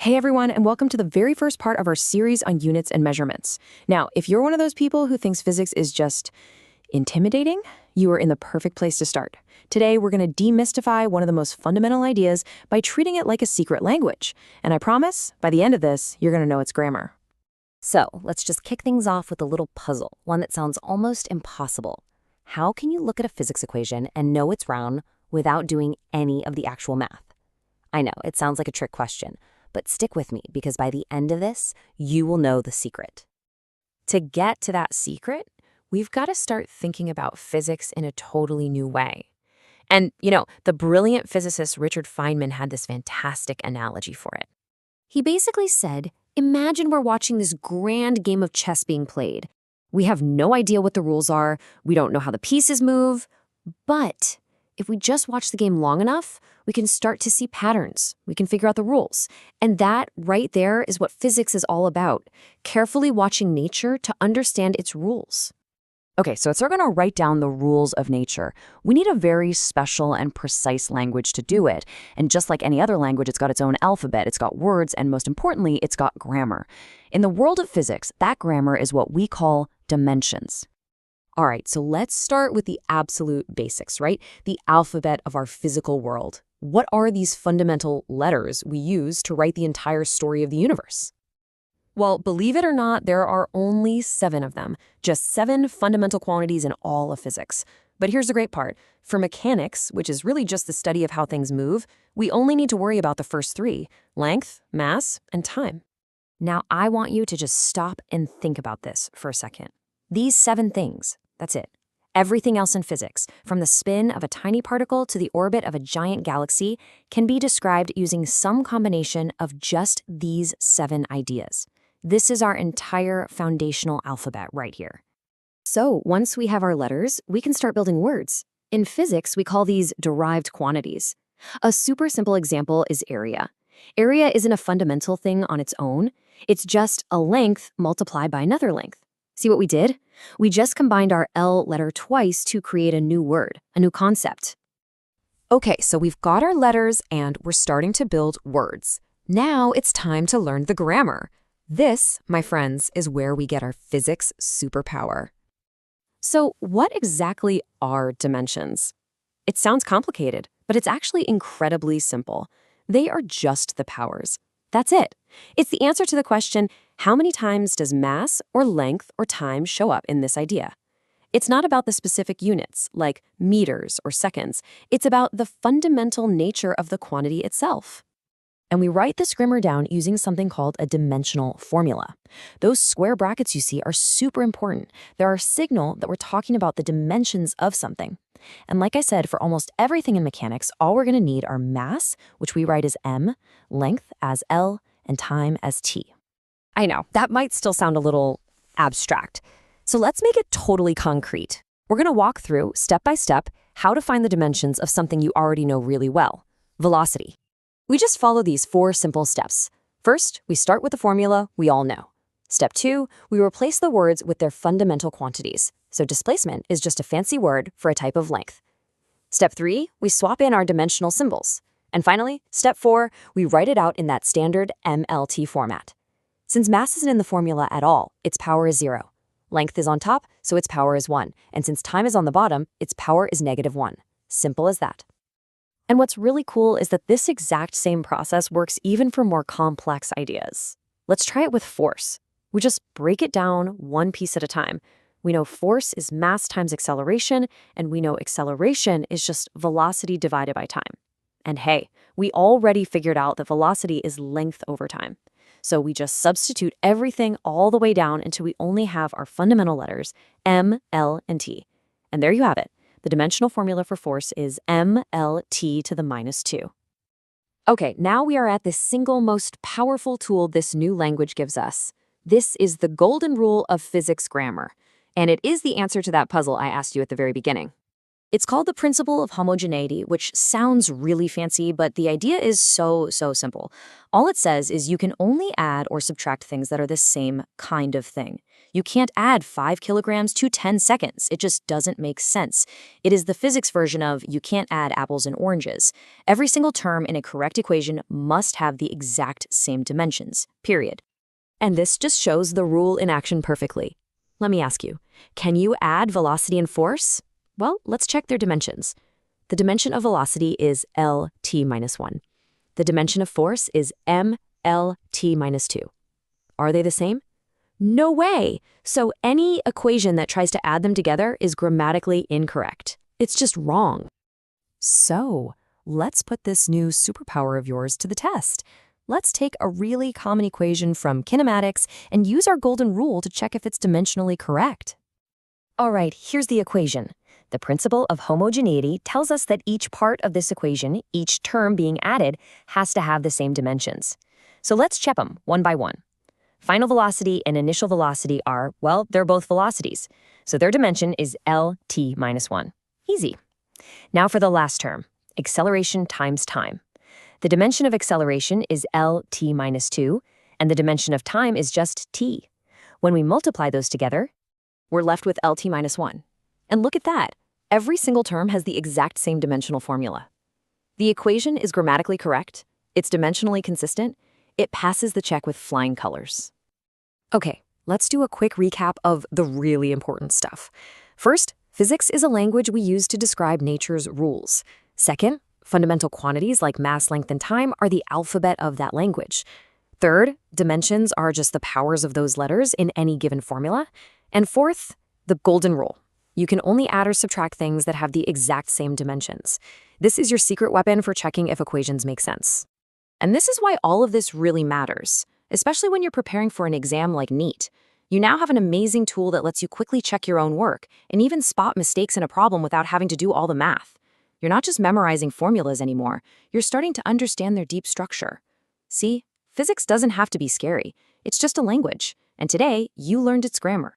Hey everyone, and welcome to the very first part of our series on units and measurements. Now, if you're one of those people who thinks physics is just intimidating, you are in the perfect place to start. Today, we're going to demystify one of the most fundamental ideas by treating it like a secret language. And I promise, by the end of this, you're going to know its grammar. So let's just kick things off with a little puzzle, one that sounds almost impossible. How can you look at a physics equation and know it's round without doing any of the actual math? I know, it sounds like a trick question, but stick with me because by the end of this, you will know the secret. To get to that secret, we've got to start thinking about physics in a totally new way. And, the brilliant physicist Richard Feynman had this fantastic analogy for it. He basically said, imagine we're watching this grand game of chess being played. We have no idea what the rules are, we don't know how the pieces move, but if we just watch the game long enough, we can start to see patterns. We can figure out the rules. And that right there is what physics is all about, carefully watching nature to understand its rules. Okay, so if we're going to write down the rules of nature, we need a very special and precise language to do it. And just like any other language, it's got its own alphabet, it's got words, and most importantly, it's got grammar. In the world of physics, that grammar is what we call dimensions. All right, so let's start with the absolute basics, right? The alphabet of our physical world. What are these fundamental letters we use to write the entire story of the universe? Well, believe it or not, there are only 7 of them, just 7 fundamental quantities in all of physics. But here's the great part. For mechanics, which is really just the study of how things move, we only need to worry about the first 3, length, mass, and time. Now, I want you to just stop and think about this for a second. These 7 things, that's it. Everything else in physics, from the spin of a tiny particle to the orbit of a giant galaxy, can be described using some combination of just these 7 ideas. This is our entire foundational alphabet right here. So once we have our letters, we can start building words. In physics, we call these derived quantities. A super simple example is area. Area isn't a fundamental thing on its own. It's just a length multiplied by another length. See what we did? We just combined our L letter twice to create a new word, a new concept. Okay, so we've got our letters and we're starting to build words. Now it's time to learn the grammar. This, my friends, is where we get our physics superpower. So what exactly are dimensions? It sounds complicated, but it's actually incredibly simple. They are just the powers. That's it. It's the answer to the question, how many times does mass or length or time show up in this idea? It's not about the specific units, like meters or seconds. It's about the fundamental nature of the quantity itself. And we write this grammar down using something called a dimensional formula. Those square brackets you see are super important. They're our signal that we're talking about the dimensions of something. And like I said, for almost everything in mechanics, all we're going to need are mass, which we write as m, length as L, and time as t. I know, that might still sound a little abstract. So let's make it totally concrete. We're going to walk through, step by step, how to find the dimensions of something you already know really well, velocity. We just follow these 4 simple steps. First, we start with the formula we all know. Step 2, we replace the words with their fundamental quantities. So displacement is just a fancy word for a type of length. Step 3, we swap in our dimensional symbols. And finally, step 4, we write it out in that standard MLT format. Since mass isn't in the formula at all, its power is 0. Length is on top, so its power is 1. And since time is on the bottom, its power is -1. Simple as that. And what's really cool is that this exact same process works even for more complex ideas. Let's try it with force. We just break it down one piece at a time. We know force is mass times acceleration, and we know acceleration is just velocity divided by time. And hey, we already figured out that velocity is length over time. So we just substitute everything all the way down until we only have our fundamental letters, m, l, and t. And there you have it. The dimensional formula for force is mlt to the -2. Okay, now we are at the single most powerful tool this new language gives us. This is the golden rule of physics grammar. And it is the answer to that puzzle I asked you at the very beginning. It's called the principle of homogeneity, which sounds really fancy, but the idea is so simple. All it says is you can only add or subtract things that are the same kind of thing. You can't add 5 kilograms to 10 seconds. It just doesn't make sense. It is the physics version of you can't add apples and oranges. Every single term in a correct equation must have the exact same dimensions, period. And this just shows the rule in action perfectly. Let me ask you, can you add velocity and force? Well, let's check their dimensions. The dimension of velocity is lt minus 1. The dimension of force is mlt minus 2. Are they the same? No way! So any equation that tries to add them together is grammatically incorrect. It's just wrong. So, let's put this new superpower of yours to the test. Let's take a really common equation from kinematics and use our golden rule to check if it's dimensionally correct. All right, here's the equation. The principle of homogeneity tells us that each part of this equation, each term being added, has to have the same dimensions. So let's check them one by one. Final velocity and initial velocity are, well, they're both velocities. So their dimension is lt minus 1. Easy. Now for the last term, acceleration times time. The dimension of acceleration is lt minus 2, and the dimension of time is just t. When we multiply those together, we're left with lt minus 1. And look at that. Every single term has the exact same dimensional formula. The equation is grammatically correct. It's dimensionally consistent. It passes the check with flying colors. Okay, let's do a quick recap of the really important stuff. First, physics is a language we use to describe nature's rules. Second, fundamental quantities like mass, length, and time are the alphabet of that language. Third, dimensions are just the powers of those letters in any given formula. And fourth, the golden rule. You can only add or subtract things that have the exact same dimensions. This is your secret weapon for checking if equations make sense. And this is why all of this really matters, especially when you're preparing for an exam like NEET. You now have an amazing tool that lets you quickly check your own work and even spot mistakes in a problem without having to do all the math. You're not just memorizing formulas anymore, you're starting to understand their deep structure. See, physics doesn't have to be scary. It's just a language, and today you learned its grammar.